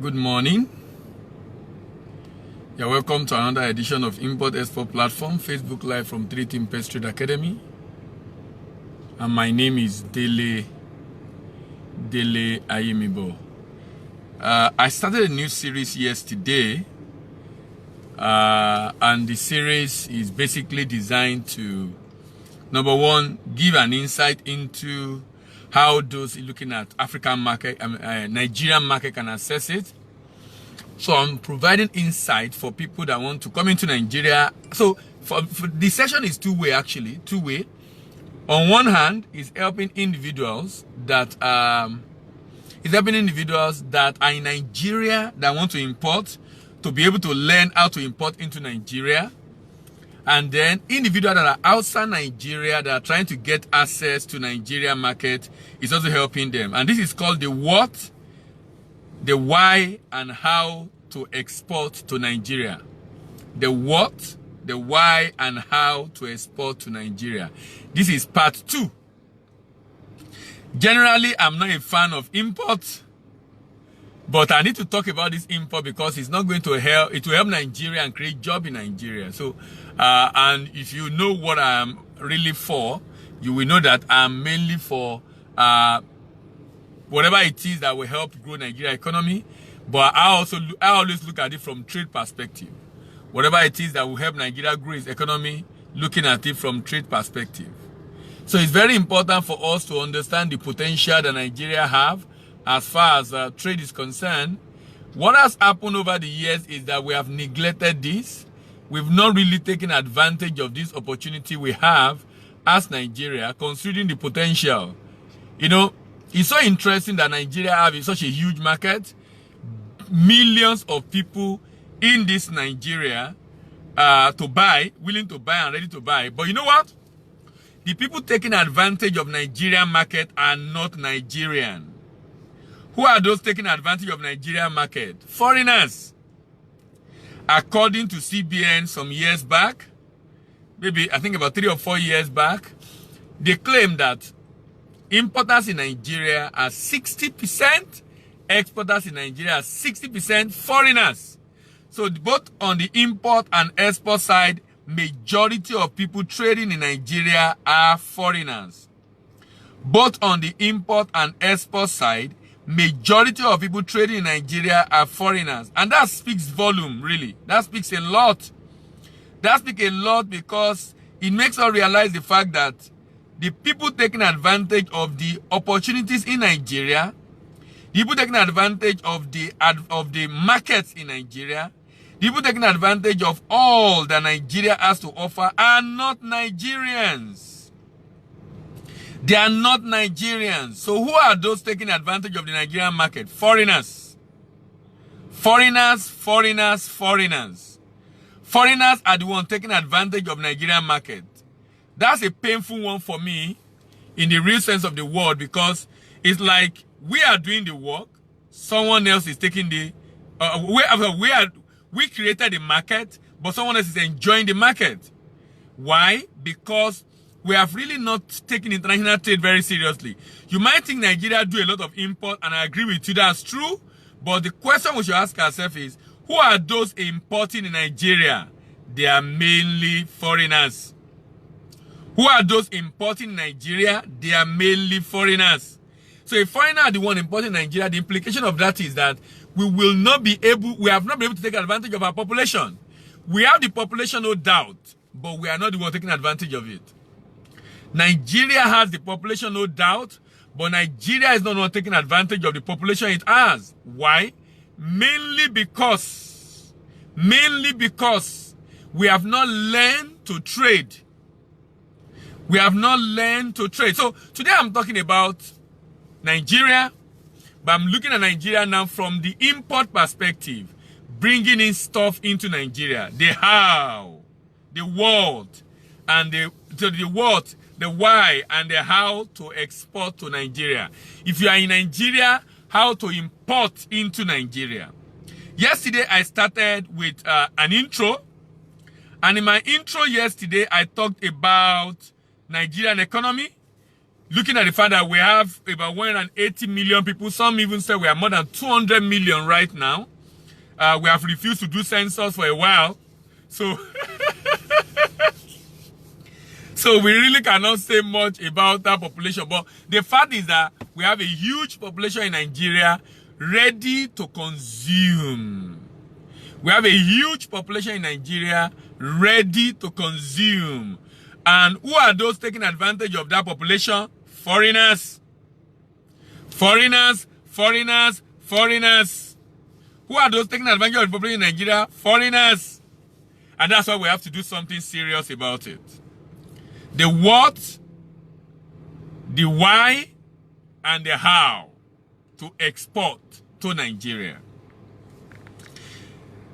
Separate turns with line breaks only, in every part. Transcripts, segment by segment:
Good morning. You're welcome to another edition of Import Export Platform, Facebook Live from 3Team Pest Trade Academy. And my name is Dele Ayimibo. I started a new series yesterday, and the series is basically designed to, number one, give an insight into how those looking at African market, Nigerian market can assess it. So I'm providing insight for people that want to come into Nigeria. So for the session is two-way actually, two-way. On one hand, is helping individuals that are in Nigeria that want to import to be able to learn how to import into Nigeria. And then individuals that are outside Nigeria that are trying to get access to Nigeria market is also helping them. And this is called the what, the why, and how to export to Nigeria. The what, the why, and how to export to Nigeria. This is part 2. Generally, I'm not a fan of import, but I need to talk about this import because it's not going to help. It will help Nigeria and create jobs in Nigeria. So, and if you know what I'm really for, you will know that I'm mainly for whatever it is that will help grow Nigeria economy. But I always look at it from trade perspective. Whatever it is that will help Nigeria grow its economy, looking at it from trade perspective. So it's very important for us to understand the potential that Nigeria have as far as trade is concerned. What has happened over the years is that we have neglected this. We've not really taken advantage of this opportunity we have as Nigeria, considering the potential. You know, it's so interesting that Nigeria have such a huge market, millions of people in this Nigeria to buy, willing to buy and ready to buy. But you know what? The people taking advantage of Nigerian market are not Nigerian. Who are those taking advantage of Nigerian market? Foreigners. According to CBN some years back, maybe I think about 3 or 4 years back, they claim that importers in Nigeria are 60%, exporters in Nigeria are 60% foreigners. So both on the import and export side, majority of people trading in Nigeria are foreigners. Both on the import and export side, majority of people trading in Nigeria are foreigners. And that speaks volume, really. That speaks a lot. That speaks a lot because it makes us realize the fact that the people taking advantage of the opportunities in Nigeria, the people taking advantage of the markets in Nigeria, the people taking advantage of all that Nigeria has to offer are not Nigerians. They are not Nigerians. So who are those taking advantage of the Nigerian market? Foreigners. Foreigners, foreigners, foreigners. Foreigners are the ones taking advantage of Nigerian market. That's a painful one for me in the real sense of the word, because it's like we are doing the work, someone else is taking the we created the market, but someone else is enjoying the market. Why? Because we have really not taken international trade very seriously. You might think Nigeria do a lot of import, and I agree with you, that's true. But the question we should ask ourselves is, who are those importing in Nigeria? They are mainly foreigners. Who are those importing in Nigeria? They are mainly foreigners. So if foreigners are the one importing in Nigeria, the implication of that is that we have not been able to take advantage of our population. We have the population, no doubt, but we are not the one taking advantage of it. Nigeria has the population, no doubt, but Nigeria is not the one taking advantage of the population it has. Why? Mainly because we have not learned to trade. We have not learned to trade. So today I'm talking about Nigeria, but I'm looking at Nigeria now from the import perspective, bringing in stuff into Nigeria. The how, the what, and the what, the why, and the how to export to Nigeria. If you are in Nigeria, how to import into Nigeria. Yesterday, I started with an intro. And in my intro yesterday, I talked about Nigerian economy. looking at the fact that we have about 180 million people, some even say we are more than 200 million right now. We have refused to do census for a while. So, so we really cannot say much about that population. But the fact is that we have a huge population in Nigeria ready to consume. We have a huge population in Nigeria ready to consume. And who are those taking advantage of that population? Foreigners. Foreigners, foreigners, foreigners. Who are those taking advantage of the population in Nigeria? Foreigners. And that's why we have to do something serious about it. The what, the why, and the how to export to Nigeria.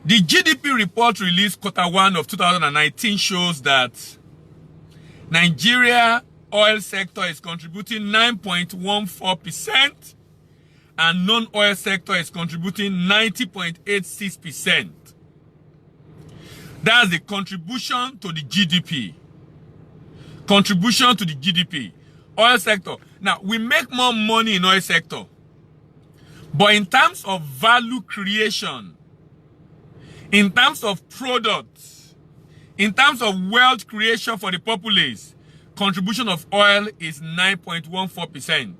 The GDP report released Q1 of 2019 shows that Nigeria oil sector is contributing 9.14% and non-oil sector is contributing 90.86%. That's the contribution to the GDP. Contribution to the GDP. Oil sector. Now, we make more money in oil sector. But in terms of value creation, in terms of products, in terms of wealth creation for the populace, contribution of oil is 9.14%.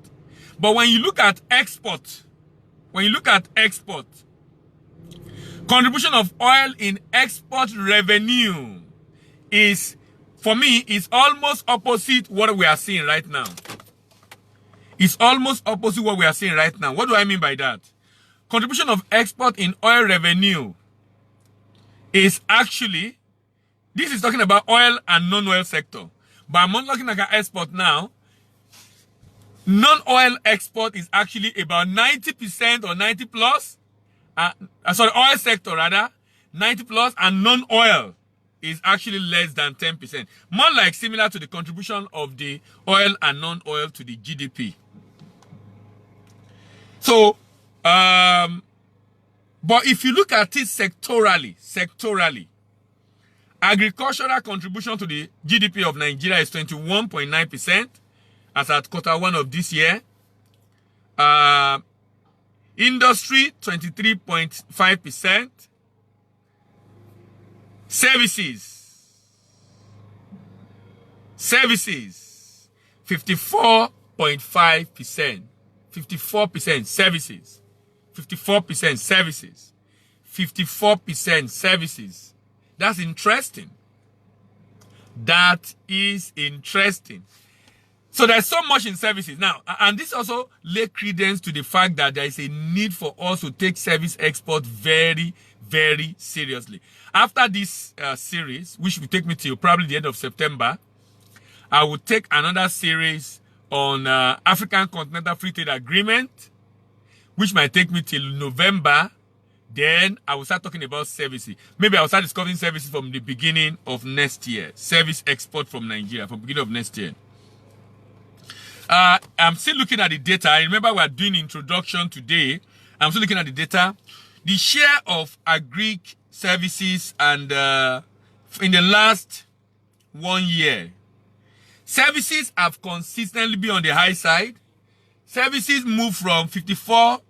But when you look at export, contribution of oil in export revenue is, for me, is almost opposite what we are seeing right now. It's almost opposite what we are seeing right now. What do I mean by that? Contribution of export in oil revenue is actually, this is talking about oil and non-oil sector. But I'm not looking at export now. Non-oil export is actually about 90% or 90 plus. Sorry, oil sector rather, 90 plus, and non-oil is actually less than 10%. More like similar to the contribution of the oil and non-oil to the GDP. So, but if you look at it sectorally, agricultural contribution to the GDP of Nigeria is 21.9% as at Q1 of this year. Industry, 23.5%. Services, 54.5%. 54% services. 54% services. 54% services. That's interesting. That is interesting. So there's so much in services. Now, and this also lay credence to the fact that there is a need for us to take service export very, very seriously. After this series, which will take me till probably the end of September, I will take another series on African Continental Free Trade Agreement, which might take me till November. Then I will start talking about services. Maybe I will start discussing services from the beginning of next year. Service export from Nigeria from the beginning of next year. I'm still looking at the data. I remember we are doing introduction today. I'm still looking at the data. The share of agri services and in the last 1 year, services have consistently been on the high side. Services moved from 54%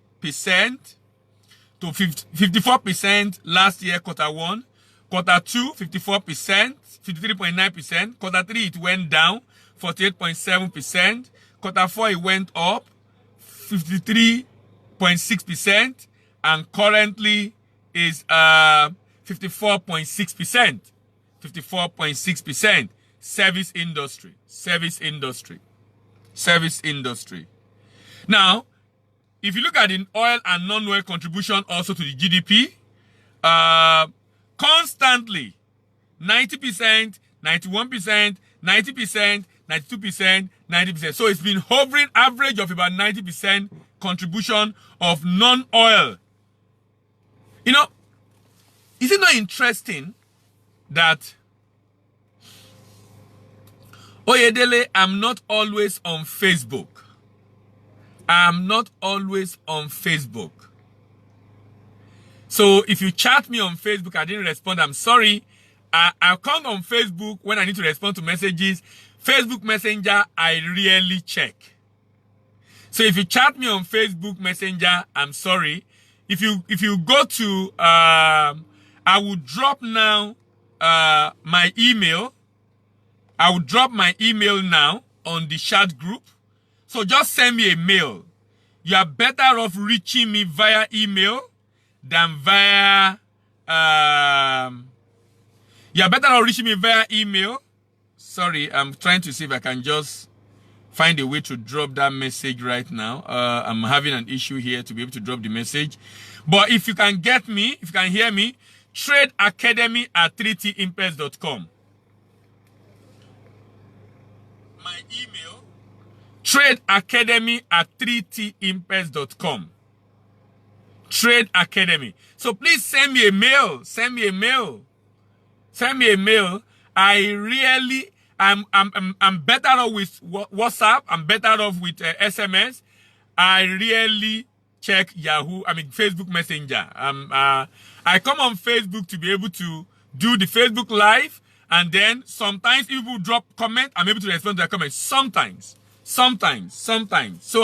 to 54% last year, Q1. Q2, 54%, 53.9%. Q3, it went down, 48.7%. Q4, it went up, 53.6%. And currently is 54.6%. 54.6%. Service industry. Service industry. Service industry. Now, if you look at the oil and non-oil contribution also to the GDP, constantly 90%, 91%, 90%, 92%, 90%. So it's been hovering average of about 90% contribution of non-oil. You know, is it not interesting that Oyedele, I'm not always on Facebook. I'm not always on Facebook. So if you chat me on Facebook, I didn't respond, I'm sorry. I'll come on Facebook when I need to respond to messages. Facebook Messenger, I rarely check. So if you chat me on Facebook Messenger, I'm sorry. If you go to, I will drop now my email. I will drop my email now on the chat group. So just send me a mail. You are better off reaching me via email than via, you are better off reaching me via email. Sorry, I'm trying to see if I can just find a way to drop that message right now. I'm having an issue here to be able to drop the message. But if you can get me, if you can hear me, tradeacademy@3timpes.com. My email, tradeacademy@3timpes.com. Trade Academy. So please send me a mail. Send me a mail. Send me a mail. I'm better off with WhatsApp. I'm better off with SMS. I really check Facebook Messenger. I come on Facebook to be able to do the Facebook Live, and then sometimes people drop comment. I'm able to respond to their comments. Sometimes. So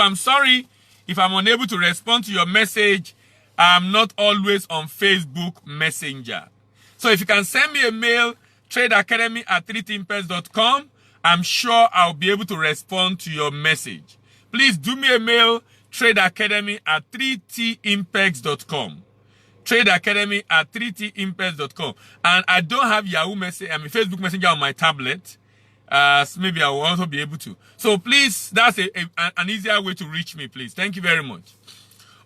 I'm sorry if I'm unable to respond to your message. I'm not always on Facebook Messenger. So if you can send me a mail, tradeacademy@3timpes.com, I'm sure I'll be able to respond to your message. Please do me a mail, tradeacademy@3timpes.com. tradeacademy@3timpes.com. And I don't have Yahoo Facebook Messenger on my tablet. So maybe I will also be able to. So please, that's an easier way to reach me, please. Thank you very much.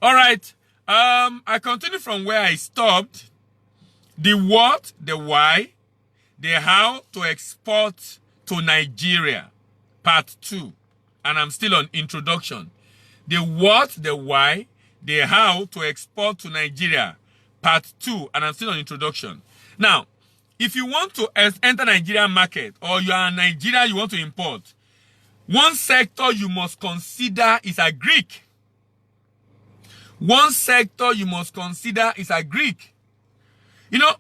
All right. I continue from where I stopped. The what, the why, the how to export to Nigeria, part 2. And I'm still on introduction. The what, the why, the how to export to Nigeria, part 2. And I'm still on introduction. Now, if you want to enter Nigerian market, or you are in Nigeria, you want to import, one sector you must consider is agric. One sector you must consider is agric. You know,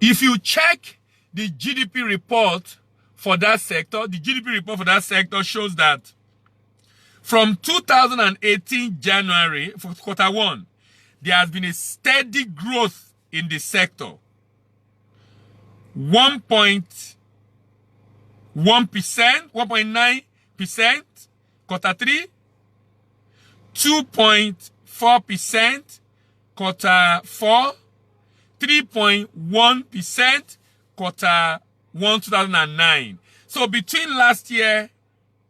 if you check the GDP report for that sector, the GDP report for that sector shows that from 2018 January, for Q1, there has been a steady growth in the sector. 1.1%, 1.9%, Q3, 2.4%, Q4, 3.1%, Q1 2009. So between last year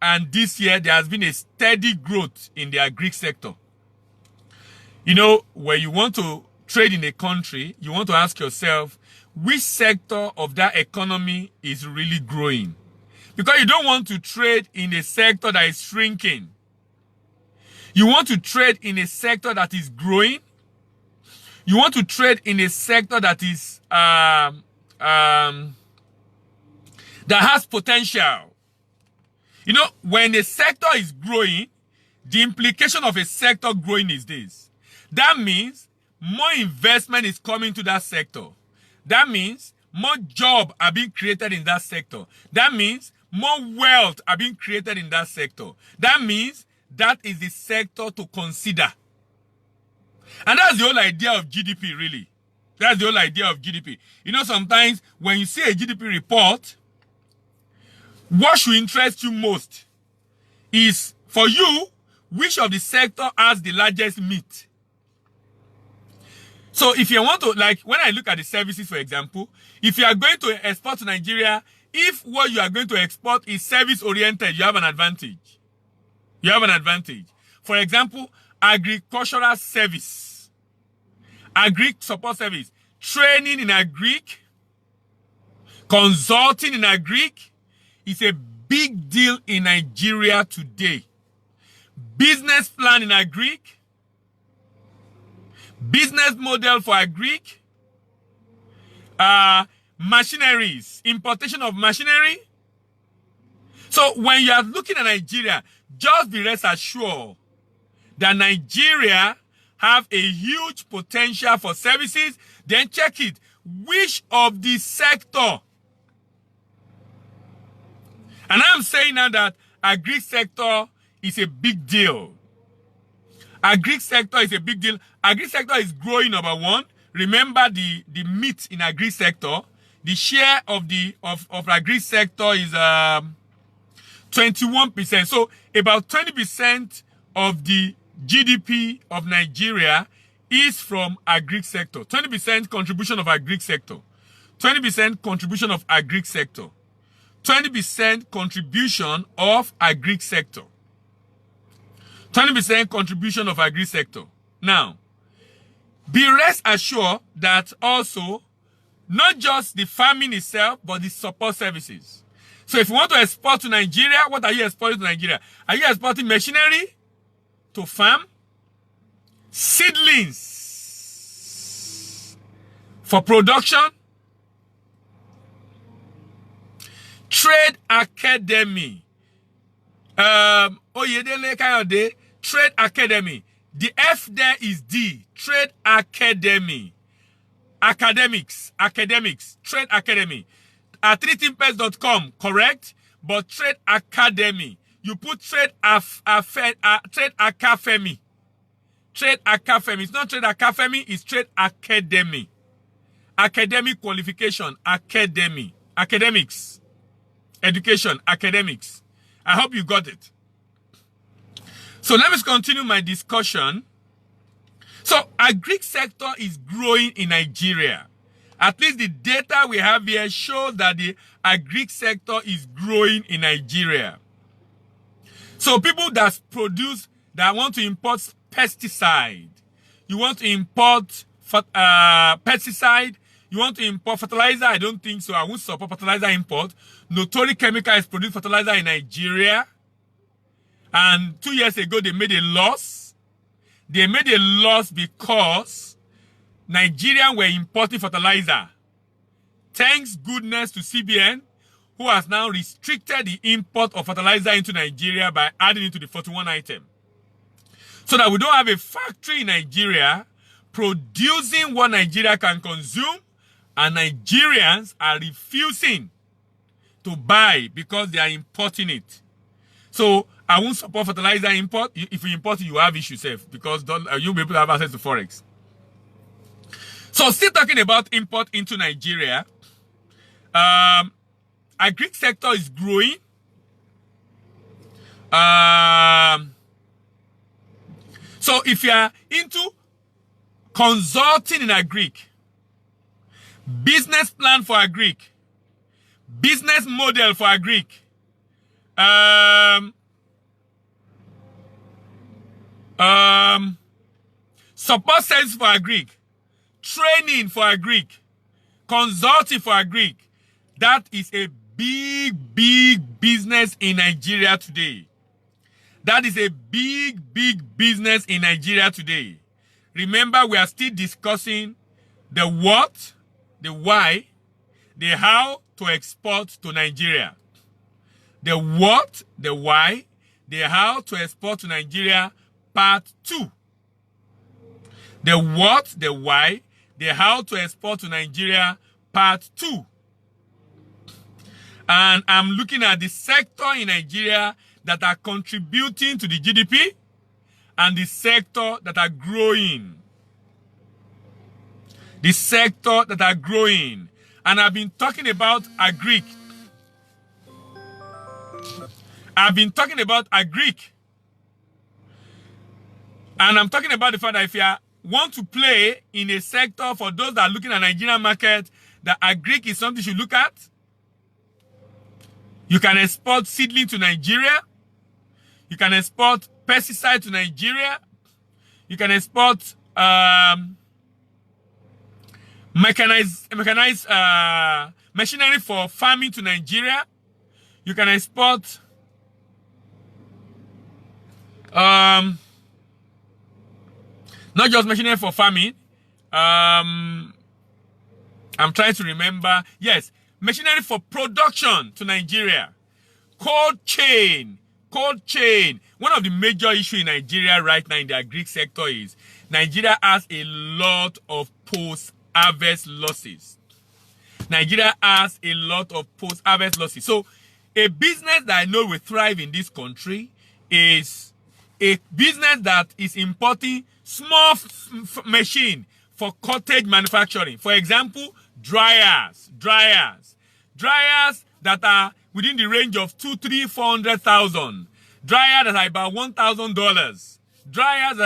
and this year, there has been a steady growth in the agri sector. You know, when you want to trade in a country, you want to ask yourself, which sector of that economy is really growing? Because you don't want to trade in a sector that is shrinking. You want to trade in a sector that is growing. You want to trade in a sector that is that has potential. You know, when a sector is growing, the implication of a sector growing is this. That means more investment is coming to that sector. That means more jobs are being created in that sector. That means more wealth are being created in that sector. That means that is the sector to consider. And that's the whole idea of GDP, really. That's the whole idea of GDP. You know, sometimes when you see a GDP report, what should interest you most is, for you, which of the sector has the largest meat. So if you want to, like, when I look at the services, for example, if you are going to export to Nigeria, if what you are going to export is service-oriented, you have an advantage. You have an advantage. For example, agricultural service, agri support service, training in agric, consulting in agric is a big deal in Nigeria today. Business plan in agric, business model for agric, machineries, importation of machinery. So when you are looking at Nigeria, just be rest assured that Nigeria have a huge potential for services. Then check it. Which of the sector And I'm saying now that agri sector is a big deal. Agri sector is a big deal. Agri sector is growing, number one. Remember the meat in agri sector. The share of agri sector is 21%. So about 20% of the GDP of Nigeria is from agri sector. 20% contribution of agri sector. 20% contribution of agri sector. 20% contribution of agri sector. 20% contribution of agri sector. Now, be rest assured that also not just the farming itself, but the support services. So if you want to export to Nigeria, what are you exporting to Nigeria? Are you exporting machinery to farm? Seedlings for production? Trade academy. Oyedele Kayode, trade academy. The F there is D. Trade academy. Academics. Trade academy. At 3thinkpest.com, correct? But trade academy. You put trade academy. Trade academy. It's not trade academy, it's trade academy. Academic qualification. Academy. Academics. Education. Academics. I hope you got it. So let me continue my discussion. So agri sector is growing in Nigeria. At least the data we have here shows that the agri sector is growing in Nigeria. So people that want to import pesticide, you want to import pesticide, you want to import fertilizer, I don't think so. I won't support fertilizer import. Notori Chemical is producing fertilizer in Nigeria. And 2 years ago, they made a loss. They made a loss because Nigerians were importing fertilizer. Thanks goodness to CBN, who has now restricted the import of fertilizer into Nigeria by adding it to the 41 item. So that we don't have a factory in Nigeria producing what Nigeria can consume, and Nigerians are refusing to buy because they are importing it. So I won't support fertilizer import. If you import it, you have issues, because you'll be able to have access to Forex. So still talking about import into Nigeria, agri sector is growing. So if you are into consulting in agri, business plan for agri, business model for agri, support service for agri, training for agri, consulting for agri, that is a big business in Nigeria today. That is a big business in Nigeria today. Remember, we are still discussing the what, the why, the how to export to Nigeria. The what, the why, the how to export to Nigeria, part 2. The what, the why, the how to export to Nigeria, part 2. And I'm looking at the sector in Nigeria that are contributing to the GDP and the sector that are growing. The sector that are growing. And I've been talking about agri. I've been talking about agri. And I'm talking about the fact that if you want to play in a sector, for those that are looking at Nigerian market, the agri is something you should look at. You can export seedling to Nigeria. You can export pesticide to Nigeria. You can export mechanized machinery for farming to Nigeria. You can export not just machinery for farming. I'm trying to remember. Yes, machinery for production to Nigeria. Cold chain. One of the major issues in Nigeria right now in the agri sector is Nigeria has a lot of post-harvest losses. Nigeria has a lot of post-harvest losses. So A business that I know will thrive in this country is a business that is importing small machine for cottage manufacturing. For example, dryers that are within the range of 200,000, 300,000, 400,000. Dryers that are about $1,000. Dryers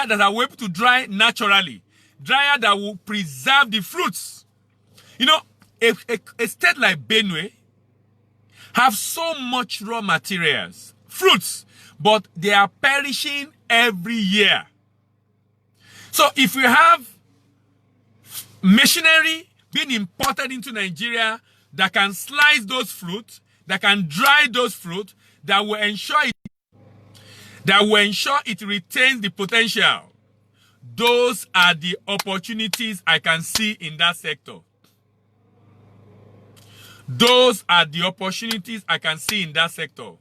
that are able to dry naturally. Dryer that will preserve the fruits. You know, a state like Benue have so much raw materials, fruits, but they are perishing every year. So if we have machinery being imported into Nigeria that can slice those fruits, that can dry those fruits, that will ensure it retains the potential. Those are the opportunities I can see in that sector. Those are the opportunities I can see in that sector.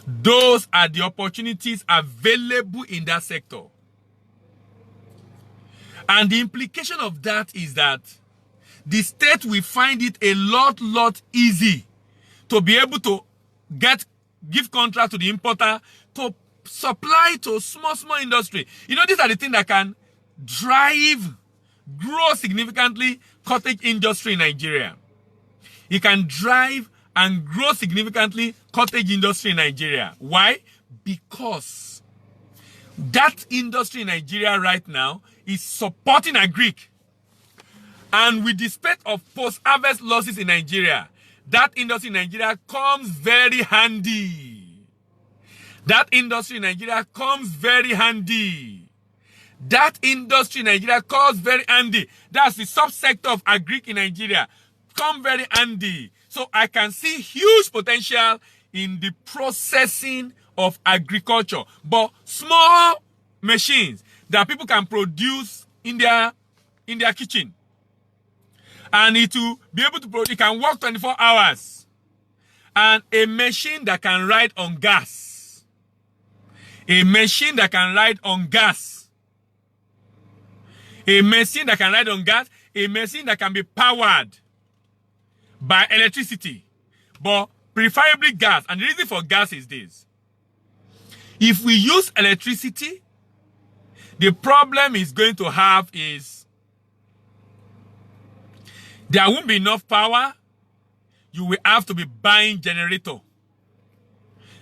Those are the opportunities available in that sector. And the implication of that is that the state will find it a lot easy to be able to give contract to the importer to supply to small industry. You know, these are the things that can grow significantly cottage industry in Nigeria. It can drive and grow significantly cottage industry in Nigeria. Why? Because that industry in Nigeria right now is supporting agric. And with the spate of post-harvest losses in Nigeria, that industry in Nigeria comes very handy. That industry in Nigeria comes very handy. That industry in Nigeria comes very handy. That's the subsector of agric in Nigeria. Come very handy. So I can see huge potential in the processing of agriculture. But small machines that people can produce in their kitchen. And it will be able to produce, it can work 24 hours. And a machine that can ride on gas. A machine that can ride on gas. A machine that can ride on gas. A machine that can be powered by electricity. But preferably gas. And the reason for gas is this. If we use electricity, the problem is going to have is there won't be enough power. You will have to be buying generator.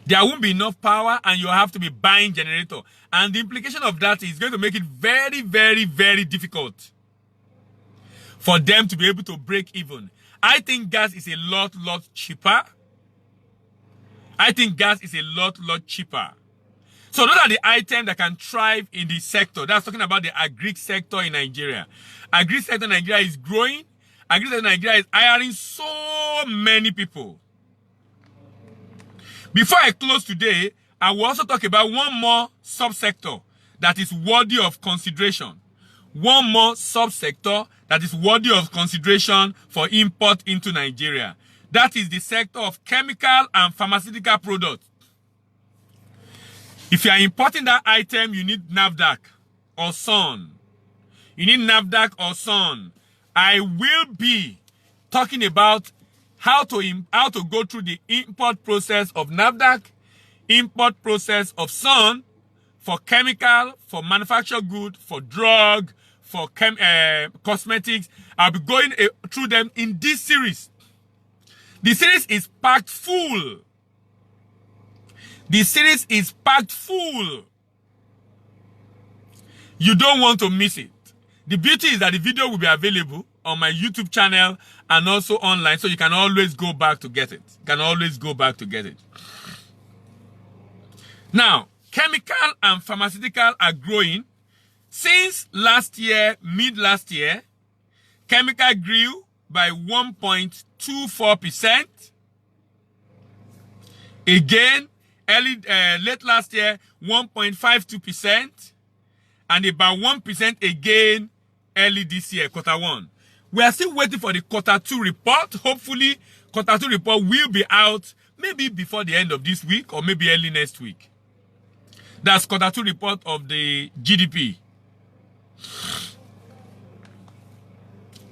There won't be enough power and you have to be buying generator. And the implication of that is going to make it very difficult for them to be able to break even. I think gas is a lot cheaper. I think gas is a lot cheaper. So those are the items that can thrive in the sector. That's talking about the agric sector in Nigeria. Agric sector in Nigeria is growing. Agric sector in Nigeria is hiring so many people. Before I close today, I will also talk about one more subsector that is worthy of consideration. One more subsector that is worthy of consideration for import into Nigeria. That is the sector of chemical and pharmaceutical products. If you are importing that item, you need NAFDAC or SON. You need NAFDAC or SON. I will be talking about how to go through the import process of NAFDAC, import process of SON for chemical, for manufactured good, for drug, for cosmetics. I'll be going through them in this series. The series is packed full. The series is packed full. You don't want to miss it. The beauty is that the video will be available on my YouTube channel and also online, so you can always go back to get it. You can always go back to get it. Now, chemical and pharmaceutical are growing. Since last year, mid last year, chemical grew by 1.24%. Again, late last year, 1.52%. And about 1% again early this year, quarter one. We are still waiting for the quarter two report. Hopefully, quarter two report will be out maybe before the end of this week or maybe early next week. That's quarter two report of the GDP.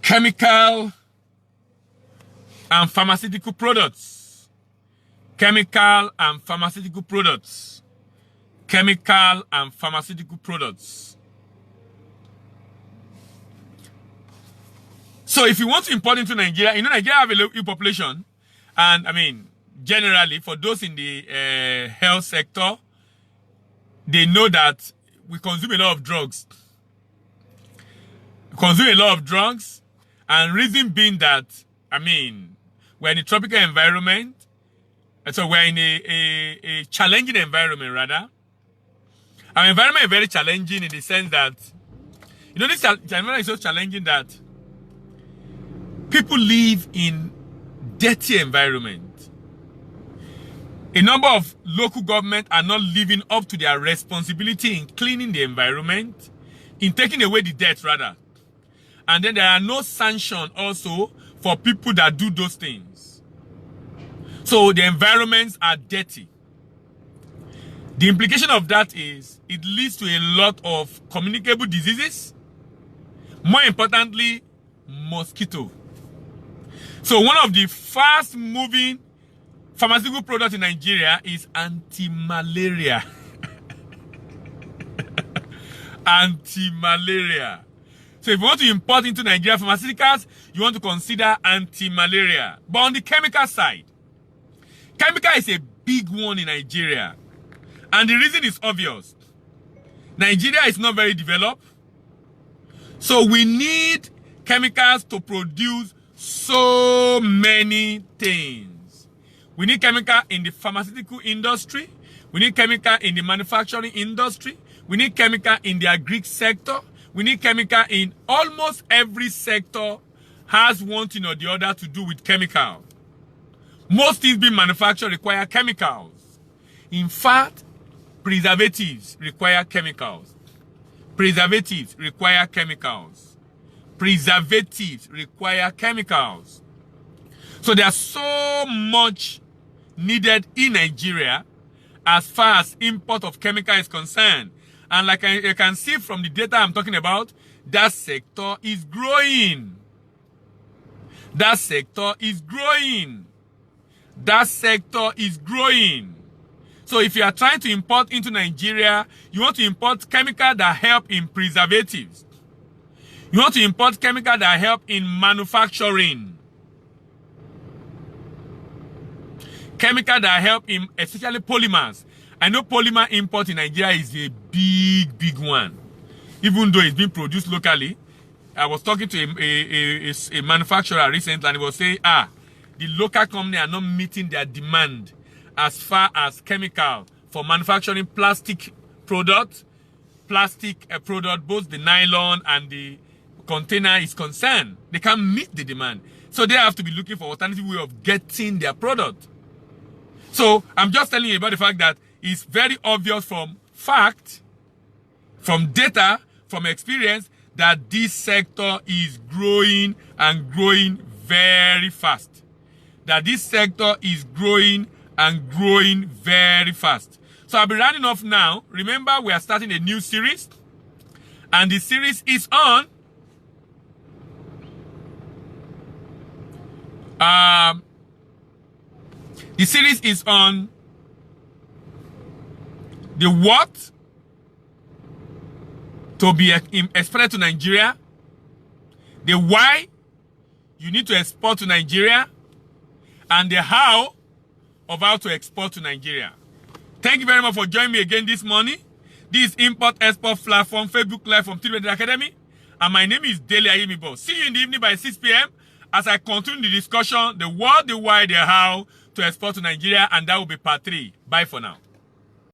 Chemical and pharmaceutical products. Chemical and pharmaceutical products. Chemical and pharmaceutical products. So if you want to import into Nigeria, you know Nigeria have a low population, and I mean generally for those in the health sector, they know that we consume a lot of drugs. We consume a lot of drugs, and reason being that, I mean, we're in a tropical environment, and so we're in a challenging environment rather. Our environment is very challenging in the sense that, you know, this environment is so challenging that people live in dirty environment. A number of local governments are not living up to their responsibility in cleaning the environment, in taking away the dirt rather. And then there are no sanctions also for people that do those things. So the environments are dirty. The implication of that is it leads to a lot of communicable diseases. More importantly, mosquito. So one of the fast-moving pharmaceutical products in Nigeria is anti-malaria. Anti-malaria. So if you want to import into Nigeria pharmaceuticals, you want to consider anti-malaria. But on the chemical side, chemical is a big one in Nigeria. And the reason is obvious. Nigeria is not very developed. So we need chemicals to produce so many things. We need chemical in the pharmaceutical industry. We need chemical in the manufacturing industry. We need chemical in the agri sector. We need chemical in almost every sector has one thing or the other to do with chemical. Most things being manufactured require chemicals. In fact, preservatives require chemicals. Preservatives require chemicals. Preservatives require chemicals. So there's so much needed in Nigeria as far as import of chemical is concerned. And like you can see from the data I'm talking about, that sector is growing. That sector is growing. That sector is growing. So if you are trying to import into Nigeria, you want to import chemicals that help in preservatives. You want to import chemicals that help in manufacturing. Chemicals that help in especially polymers. I know polymer import in Nigeria is a big one. Even though it's being produced locally. I was talking to a manufacturer recently, and he was saying, the local company are not meeting their demand as far as chemical for manufacturing plastic products, both the nylon and the container is concerned. They can't meet the demand. So they have to be looking for alternative way of getting their product. So I'm just telling you about the fact that it's very obvious from fact, from data, from experience, that this sector is growing and growing very fast. That this sector is growing and growing very fast. So I'll be running off now. Remember, we are starting a new series. And the series is on the what to be exported to Nigeria, the why you need to export to Nigeria, and the how of how to export to Nigeria. Thank you very much for joining me again this morning. This is Import-Export Platform, Facebook Live from T-Ready Academy. And my name is Dele Ayimibo. See you in the evening by 6 p.m. as I continue the discussion, the what, the why, the how to export to Nigeria. And that will be part 3. Bye for now.